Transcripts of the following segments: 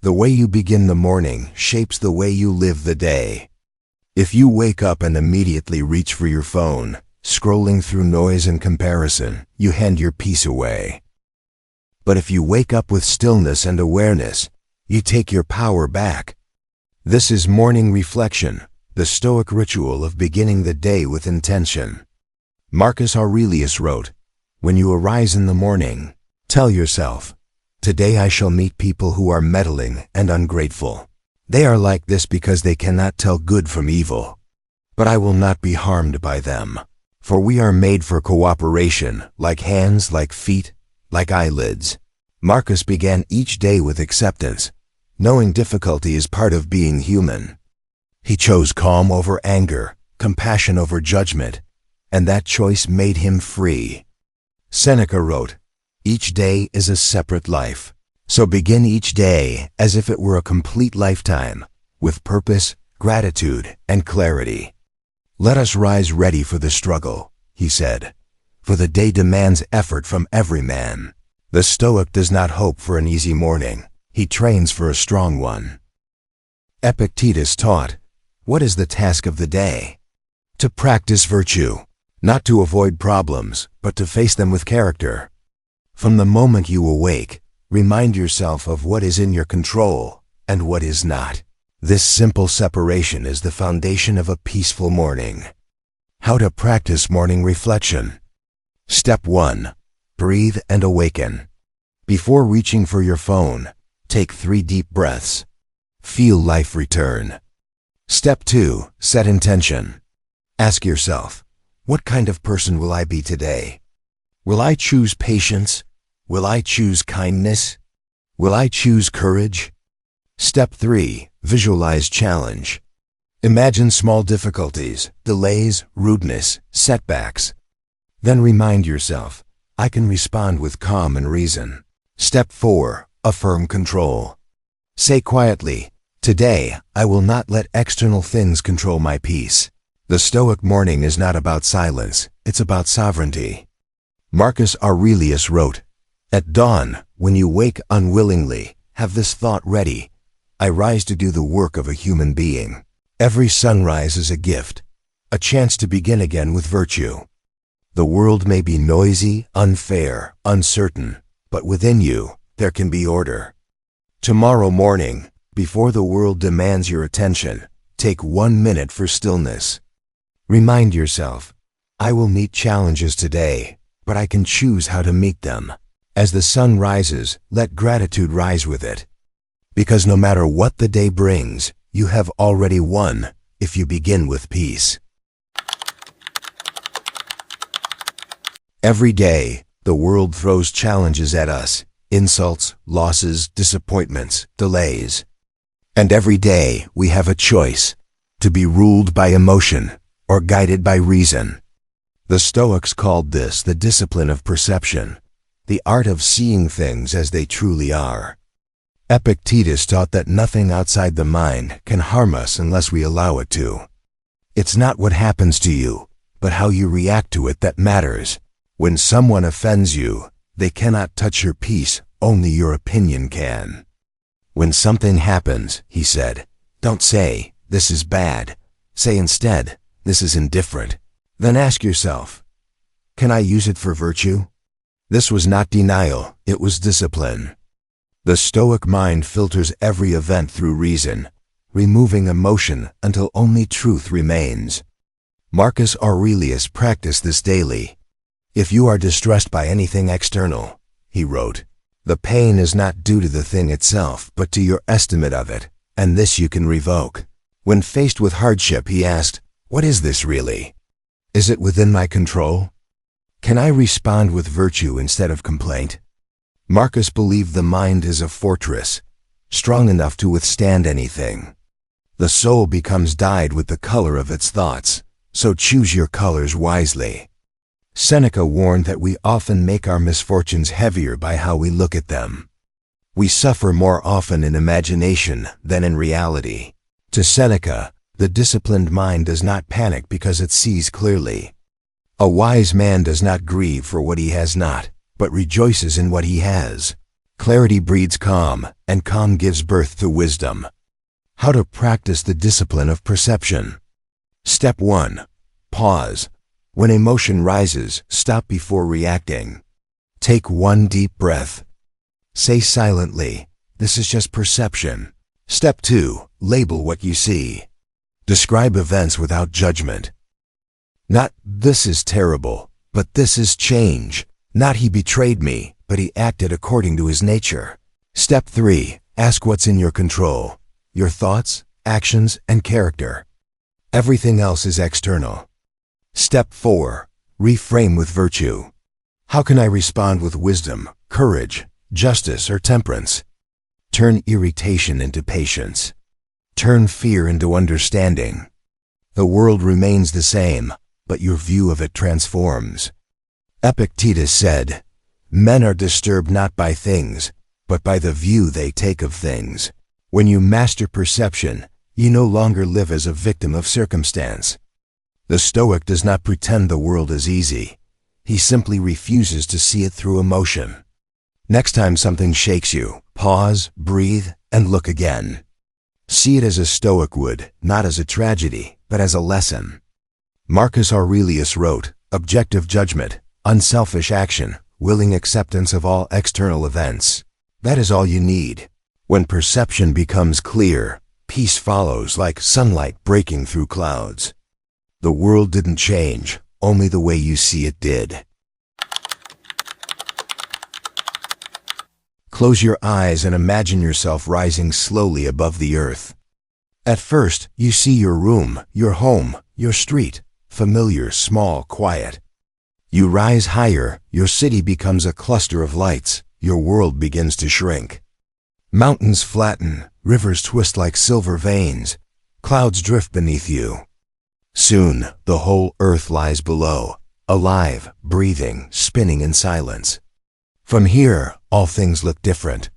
The way you begin the morning shapes the way you live the day. If you wake up and immediately reach for your phone, scrolling through noise and comparison, you hand your peace away. But if you wake up with stillness and awareness, you take your power back. This is morning reflection, the Stoic ritual of beginning the day with intention. Marcus Aurelius wrote, "When you arise in the morning, tell yourself, 'Today I shall meet people who are meddling and ungrateful. They are like this because they cannot tell good from evil. But I will not be harmed by them. For we are made for cooperation, like hands, like feet, like eyelids." Marcus began each day with acceptance, knowing difficulty is part of being human. He chose calm over anger, compassion over judgment, and that choice made him free. Seneca wrote, "Each day is a separate life. So begin each day as if it were a complete lifetime, with purpose, gratitude, and clarity." "Let us rise ready for the struggle," he said, "for the day demands effort from every man." The Stoic does not hope for an easy morning. He trains for a strong one. Epictetus taught, "What is the task of the day? To practice virtue, not to avoid problems, but to face them with character." From the moment you awake, remind yourself of what is in your control and what is not. This simple separation is the foundation of a peaceful morning. How to practice morning reflection. Step 1. Breathe and awaken. Before reaching for your phone, take 3 deep breaths. Feel life return. Step 2. Set intention. Ask yourself, what kind of person will I be today? Will I choose patience? Will I choose kindness? Will I choose courage? Step 3. Visualize challenge. Imagine small difficulties, delays, rudeness, setbacks. Then remind yourself, I can respond with calm and reason. Step 4. Affirm control. Say quietly, today I will not let external things control my peace. The Stoic morning is not about silence, it's about sovereignty. Marcus Aurelius wrote, "At dawn, when you wake unwillingly, have this thought ready. I rise to do the work of a human being." Every sunrise is a gift, a chance to begin again with virtue. The world may be noisy, unfair, uncertain, but within you, there can be order. Tomorrow morning, before the world demands your attention, take 1 minute for stillness. Remind yourself, I will meet challenges today, but I can choose how to meet them. As the sun rises, let gratitude rise with it. Because no matter what the day brings, you have already won if you begin with peace. Every day, the world throws challenges at us, insults, losses, disappointments, delays. And every day we have a choice, to be ruled by emotion or guided by reason. The Stoics called this the discipline of perception, the art of seeing things as they truly are. Epictetus taught that nothing outside the mind can harm us unless we allow it to. It's not what happens to you, but how you react to it that matters. When someone offends you, they cannot touch your peace, only your opinion can. When something happens, he said, don't say, this is bad. Say instead, this is indifferent. Then ask yourself, can I use it for virtue? This was not denial, it was discipline. The Stoic mind filters every event through reason, removing emotion until only truth remains. Marcus Aurelius practiced this daily. If you are distressed by anything external, he wrote, the pain is not due to the thing itself, but to your estimate of it, and this you can revoke. When faced with hardship, he asked, what is this really? Is it within my control? Can I respond with virtue instead of complaint? Marcus believed the mind is a fortress, strong enough to withstand anything. The soul becomes dyed with the color of its thoughts, so choose your colors wisely. Seneca warned that we often make our misfortunes heavier by how we look at them. We suffer more often in imagination than in reality. To Seneca, the disciplined mind does not panic because it sees clearly. A wise man does not grieve for what he has not, but rejoices in what he has. Clarity breeds calm, and calm gives birth to wisdom. How to practice the discipline of perception. Step 1. Pause. When emotion rises, stop before reacting. Take one deep breath. Say silently, "This is just perception." Step 2. Label what you see. Describe events without judgment. Not, "This is terrible," but "This is change." Not, "He betrayed me, but he acted according to his nature." Step 3. Ask what's in your control. Your thoughts, actions, and character. Everything else is external. Step 4. Reframe with virtue. How can I respond with wisdom, courage, justice, or temperance? Turn irritation into patience. Turn fear into understanding. The world remains the same, but your view of it transforms. Epictetus said, "Men are disturbed not by things, but by the view they take of things." When you master perception, you no longer live as a victim of circumstance. The Stoic does not pretend the world is easy. He simply refuses to see it through emotion. Next time something shakes you, pause, breathe, and look again. See it as a Stoic would, not as a tragedy, but as a lesson. Marcus Aurelius wrote, "Objective judgment, unselfish action, willing acceptance of all external events. That is all you need." When perception becomes clear, peace follows like sunlight breaking through clouds. The world didn't change, only the way you see it did. Close your eyes and imagine yourself rising slowly above the earth. At first, you see your room, your home, your street, familiar, small, quiet. You rise higher, your city becomes a cluster of lights, your world begins to shrink. Mountains flatten, rivers twist like silver veins, clouds drift beneath you. Soon, the whole earth lies below, alive, breathing, spinning in silence. From here, all things look different.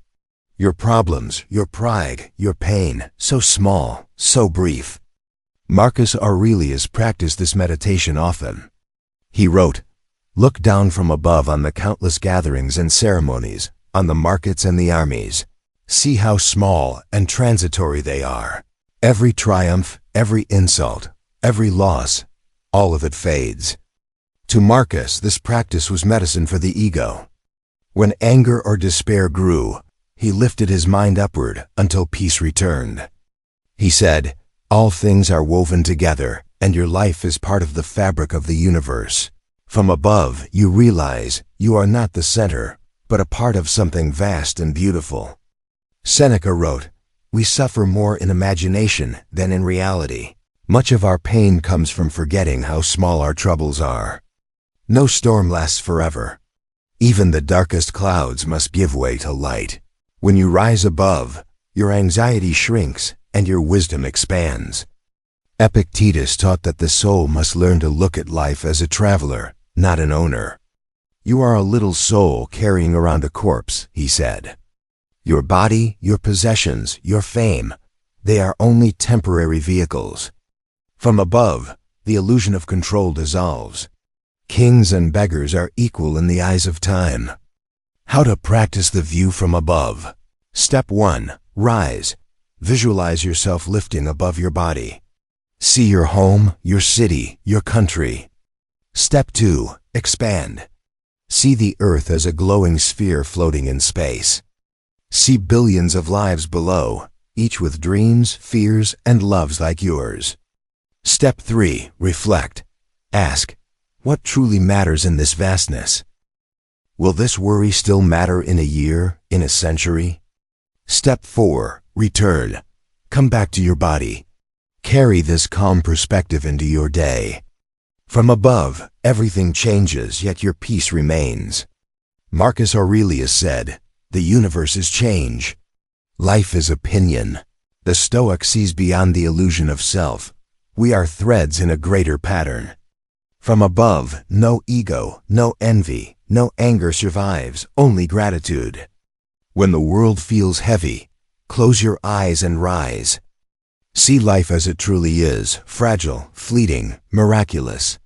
Your problems, your pride, your pain, so small, so brief. Marcus Aurelius practiced this meditation often. He wrote, "Look down from above on the countless gatherings and ceremonies, on the markets and the armies. See how small and transitory they are. Every triumph, every insult, every loss, all of it fades." To Marcus, this practice was medicine for the ego. When anger or despair grew, he lifted his mind upward until peace returned. He said, "All things are woven together, and your life is part of the fabric of the universe. From above, you realize you are not the center, but a part of something vast and beautiful." Seneca wrote, "We suffer more in imagination than in reality. Much of our pain comes from forgetting how small our troubles are." No storm lasts forever. Even the darkest clouds must give way to light. When you rise above, your anxiety shrinks and your wisdom expands. Epictetus taught that the soul must learn to look at life as a traveler, not an owner. "You are a little soul carrying around a corpse," he said. "Your body, your possessions, your fame, they are only temporary vehicles." From above, the illusion of control dissolves. Kings and beggars are equal in the eyes of time. How to practice the view from above. Step 1. Rise. Visualize yourself lifting above your body. See your home, your city, your country. Step 2. Expand. See the earth as a glowing sphere floating in space. See billions of lives below, each with dreams, fears, and loves like yours. Step 3. Reflect. Ask, what truly matters in this vastness? Will this worry still matter in a year, in a century? Step 4. Return. Come back to your body. Carry this calm perspective into your day. From above, everything changes, yet your peace remains. Marcus Aurelius said, "The universe is change. Life is opinion." The Stoic sees beyond the illusion of self. We are threads in a greater pattern. From above, no ego, no envy, no anger survives, only gratitude. When the world feels heavy, close your eyes and rise. See life as it truly is, fragile, fleeting, miraculous.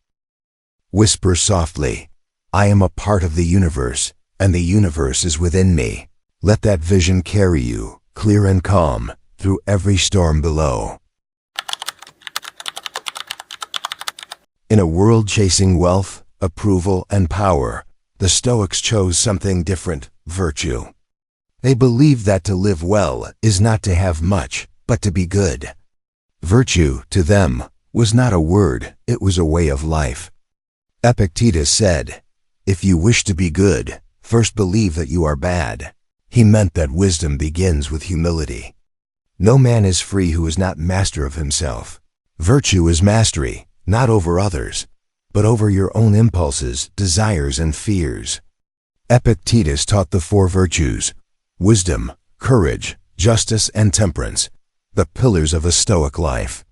Whisper softly, "I am a part of the universe, and the universe is within me." Let that vision carry you, clear and calm, through every storm below. In a world chasing wealth, approval, and power, the Stoics chose something different: virtue. They believed that to live well is not to have much, but to be good. Virtue, to them, was not a word, it was a way of life. Epictetus said, "If you wish to be good, first believe that you are bad." He meant that wisdom begins with humility. No man is free who is not master of himself. Virtue is mastery, not over others, but over your own impulses, desires, and fears. Epictetus taught the four virtues: wisdom, courage, justice, and temperance, the pillars of a Stoic life.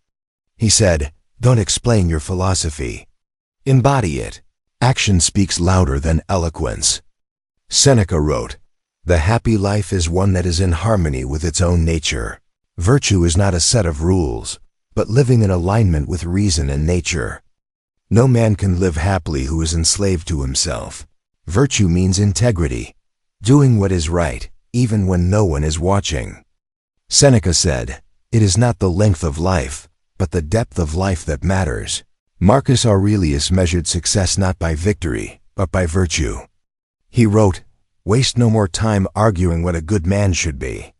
He said, "Don't explain your philosophy. Embody it. Action speaks louder than eloquence." Seneca wrote, "The happy life is one that is in harmony with its own nature." Virtue is not a set of rules, but living in alignment with reason and nature. No man can live happily who is enslaved to himself. Virtue means integrity, doing what is right, even when no one is watching. Seneca said, "It is not the length of life, but the depth of life that matters." Marcus Aurelius measured success not by victory, but by virtue. He wrote, "Waste no more time arguing what a good man should be.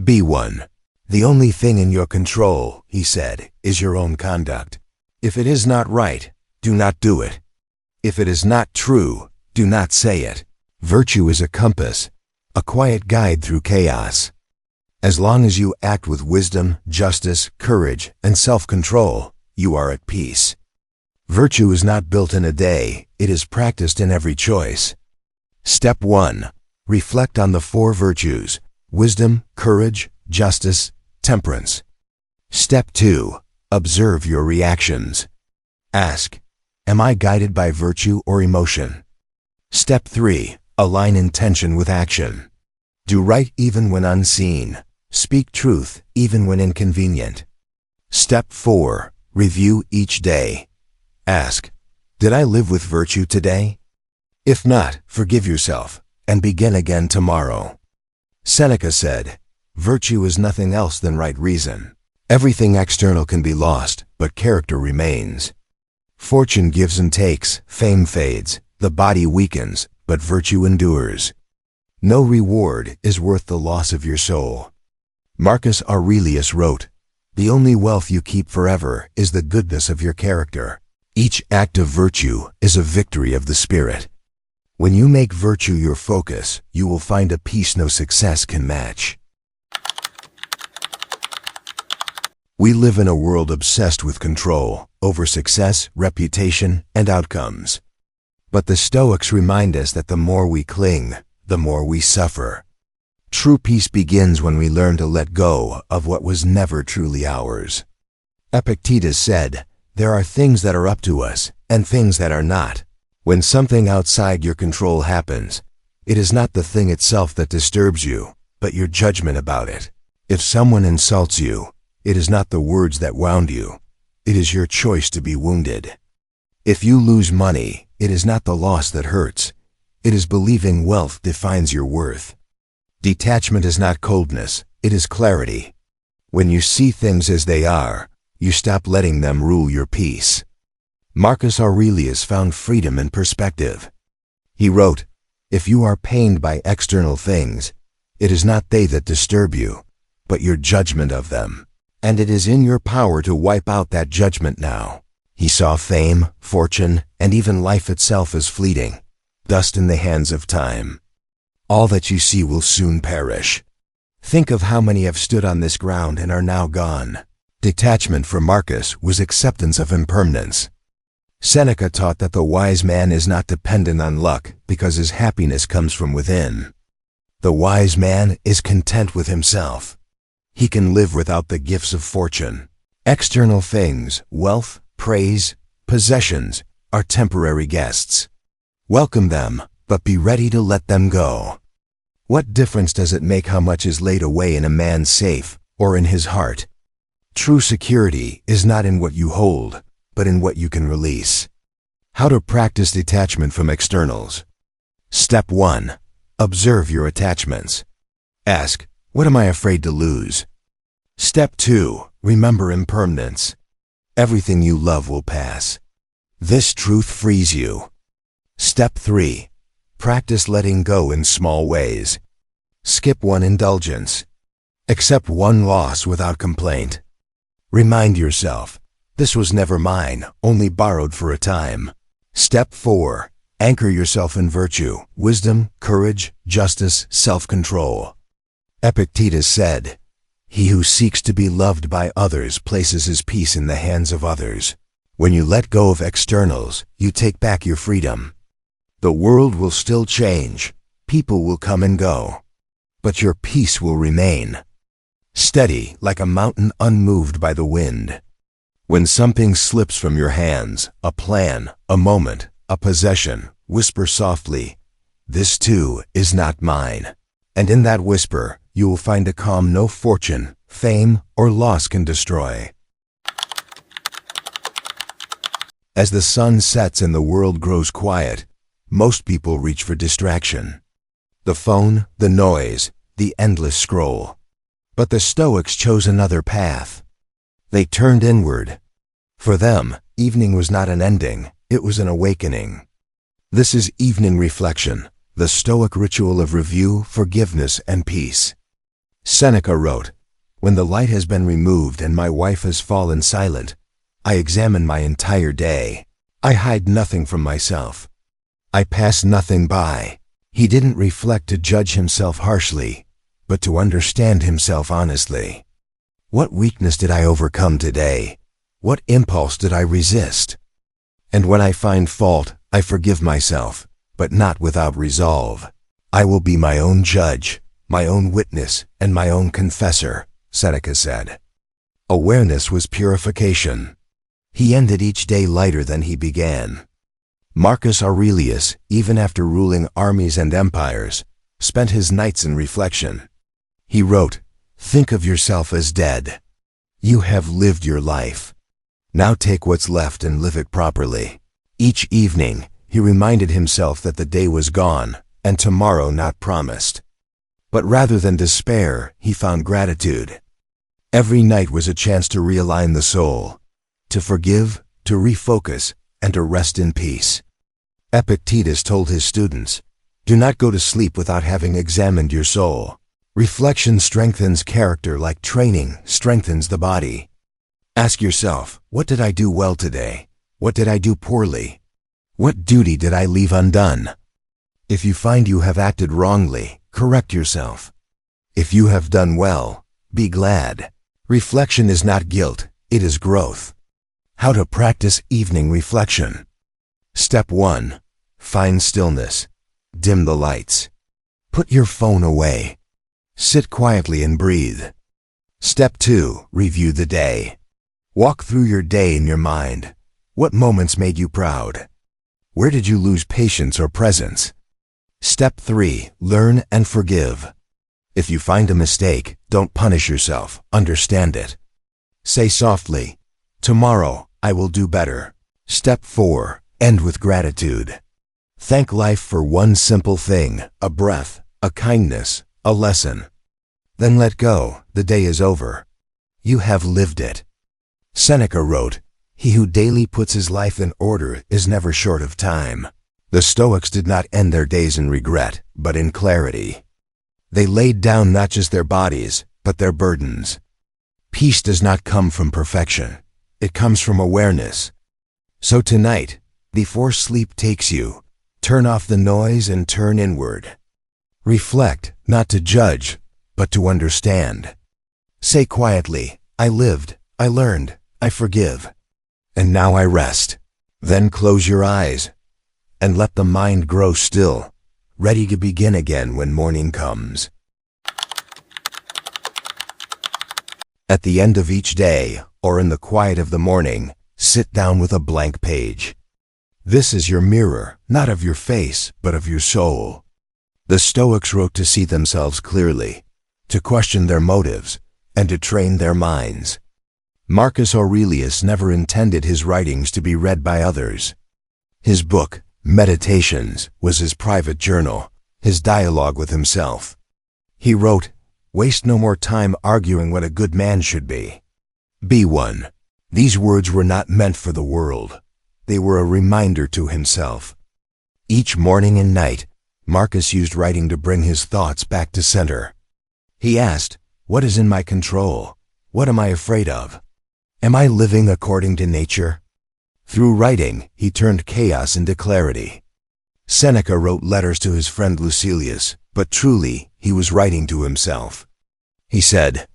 Be one. The only thing in your control," he said, "is your own conduct. If it is not right, do not do it. If it is not true, do not say it." Virtue is a compass, a quiet guide through chaos. As long as you act with wisdom, justice, courage, and self-control, you are at peace. Virtue is not built in a day, it is practiced in every choice. Step 1. Reflect on the four virtues: wisdom, courage, justice, temperance. Step 2. Observe your reactions. Ask, am I guided by virtue or emotion? Step 3. Align intention with action. Do right even when unseen. Speak truth even when inconvenient. Step 4. Review each day. Ask, did I live with virtue today? If not, forgive yourself and begin again tomorrow. Seneca said, "Virtue is nothing else than right reason. Everything external can be lost, but character remains. Fortune gives and takes, fame fades, the body weakens, but virtue endures. No reward is worth the loss of your soul." Marcus Aurelius wrote, "The only wealth you keep forever is the goodness of your character." Each act of virtue is a victory of the spirit. When you make virtue your focus, you will find a peace no success can match. We live in a world obsessed with control over success, reputation, and outcomes. But the Stoics remind us that the more we cling, the more we suffer. True peace begins when we learn to let go of what was never truly ours. Epictetus said, "There are things that are up to us and things that are not." When something outside your control happens, it is not the thing itself that disturbs you, but your judgment about it. If someone insults you, it is not the words that wound you, it is your choice to be wounded. If you lose money, it is not the loss that hurts, it is believing wealth defines your worth. Detachment is not coldness, it is clarity. When you see things as they are, you stop letting them rule your peace. Marcus Aurelius found freedom in perspective. He wrote, "If you are pained by external things, it is not they that disturb you, but your judgment of them. And it is in your power to wipe out that judgment now." He saw fame, fortune, and even life itself as fleeting, dust in the hands of time. All that you see will soon perish. Think of how many have stood on this ground and are now gone. Detachment for Marcus was acceptance of impermanence. Seneca taught that the wise man is not dependent on luck because his happiness comes from within. The wise man is content with himself. He can live without the gifts of fortune. External things, wealth, praise, possessions, are temporary guests. Welcome them, but be ready to let them go. What difference does it make how much is laid away in a man's safe or in his heart? True security is not in what you hold, but in what you can release. How to practice detachment from externals. Step 1. Observe your attachments. Ask, what am I afraid to lose? Step 2. Remember impermanence. Everything you love will pass. This truth frees you. Step 3. Practice letting go in small ways. Skip one indulgence. Accept one loss without complaint. Remind yourself, this was never mine, only borrowed for a time. Step 4. Anchor yourself in virtue, wisdom, courage, justice, self-control. Epictetus said, "He who seeks to be loved by others places his peace in the hands of others." When you let go of externals, you take back your freedom. The world will still change, people will come and go, but your peace will remain. Steady like a mountain unmoved by the wind. When something slips from your hands, a plan, a moment, a possession, whisper softly, "This too is not mine." And in that whisper, you will find a calm no fortune, fame, or loss can destroy. As the sun sets and the world grows quiet, most people reach for distraction. The phone, the noise, the endless scroll. But the Stoics chose another path. They turned inward. For them, evening was not an ending, it was an awakening. This is evening reflection, the Stoic ritual of review, forgiveness, and peace. Seneca wrote, "When the light has been removed and my wife has fallen silent, I examine my entire day. I hide nothing from myself. I pass nothing by." He didn't reflect to judge himself harshly, but to understand himself honestly. What weakness did I overcome today? What impulse did I resist? And when I find fault, I forgive myself, but not without resolve. I will be my own judge, my own witness, and my own confessor, Seneca said. Awareness was purification. He ended each day lighter than he began. Marcus Aurelius, even after ruling armies and empires, spent his nights in reflection. He wrote, "Think of yourself as dead. You have lived your life. Now take what's left and live it properly." Each evening, he reminded himself that the day was gone and tomorrow not promised. But rather than despair, he found gratitude. Every night was a chance to realign the soul, to forgive, to refocus, and to rest in peace. Epictetus told his students, "Do not go to sleep without having examined your soul." Reflection strengthens character like training strengthens the body. Ask yourself, what did I do well today? What did I do poorly? What duty did I leave undone? If you find you have acted wrongly, correct yourself. If you have done well, be glad. Reflection is not guilt, it is growth. How to practice evening reflection. Step 1. Find stillness. Dim the lights. Put your phone away. Sit quietly and breathe. Step 2. Review the day. Walk through your day in your mind. What moments made you proud? Where did you lose patience or presence? Step 3. Learn and forgive. If you find a mistake, don't punish yourself, understand it. Say softly, "Tomorrow, I will do better." Step 4. End with gratitude. Thank life for one simple thing, a breath, a kindness, a lesson. Then let go, the day is over. You have lived it. Seneca wrote, "He who daily puts his life in order is never short of time." The Stoics did not end their days in regret, but in clarity. They laid down not just their bodies, but their burdens. Peace does not come from perfection. It comes from awareness. So tonight, before sleep takes you, turn off the noise and turn inward. Reflect, not to judge, but to understand. Say quietly, "I lived, I learned, I forgive. And now I rest." Then close your eyes and let the mind grow still, ready to begin again when morning comes. At the end of each day, or in the quiet of the morning, sit down with a blank page. This is your mirror, not of your face, but of your soul. The Stoics wrote to see themselves clearly, to question their motives, and to train their minds. Marcus Aurelius never intended his writings to be read by others. His book, Meditations, was his private journal, his dialogue with himself. He wrote, Waste no more time arguing what a good man should be. B1. These words were not meant for the world. They were a reminder to himself. Each morning and night, Marcus used writing to bring his thoughts back to center. He asked, "What is in my control? What am I afraid of? Am I living according to nature?" Through writing, he turned chaos into clarity. Seneca wrote letters to his friend Lucilius, but truly, he was writing to himself. He said,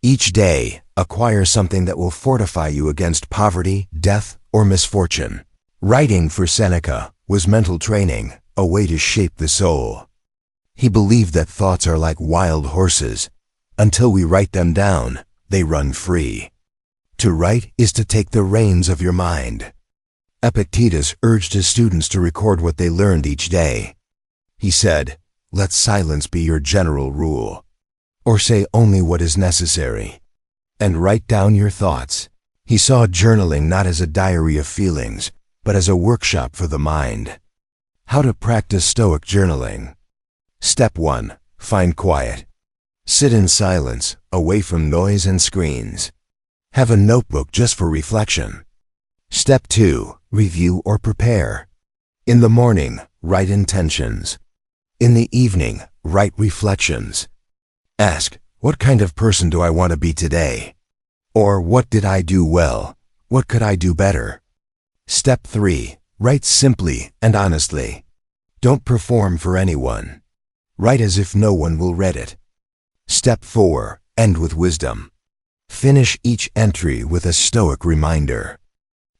"Each day, acquire something that will fortify you against poverty, death, or misfortune." Writing for Seneca was mental training, a way to shape the soul. He believed that thoughts are like wild horses. Until we write them down, they run free. To write is to take the reins of your mind. Epictetus urged his students to record what they learned each day. He said, "Let silence be your general rule," or say only what is necessary, and write down your thoughts. He saw journaling not as a diary of feelings, but as a workshop for the mind. How to practice Stoic journaling. Step 1. Find quiet. Sit in silence, away from noise and screens. Have a notebook just for reflection. Step 2. Review or prepare. In the morning, write intentions. In the evening, write reflections. Ask, what kind of person do I want to be today? Or what did I do well? What could I do better? Step 3. Write simply and honestly. Don't perform for anyone. Write as if no one will read it. Step 4. End with wisdom. Finish each entry with a Stoic reminder.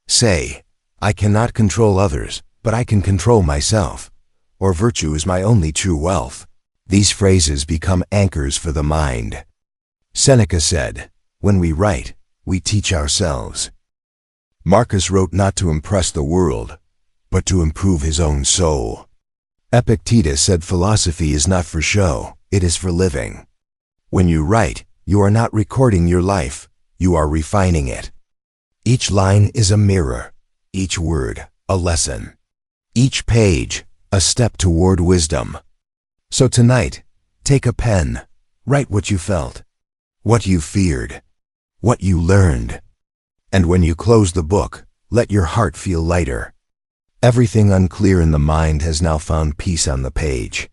Say, "I cannot control others, but I can control myself," or "Virtue is my only true wealth." These phrases become anchors for the mind. Seneca said, "When we write, we teach ourselves." Marcus wrote not to impress the world, but to improve his own soul. Epictetus said philosophy is not for show, it is for living. When you write, you are not recording your life, you are refining it. Each line is a mirror, each word a lesson, each page a step toward wisdom. So tonight, take a pen, write what you felt, what you feared, what you learned. And when you close the book, let your heart feel lighter. Everything unclear in the mind has now found peace on the page.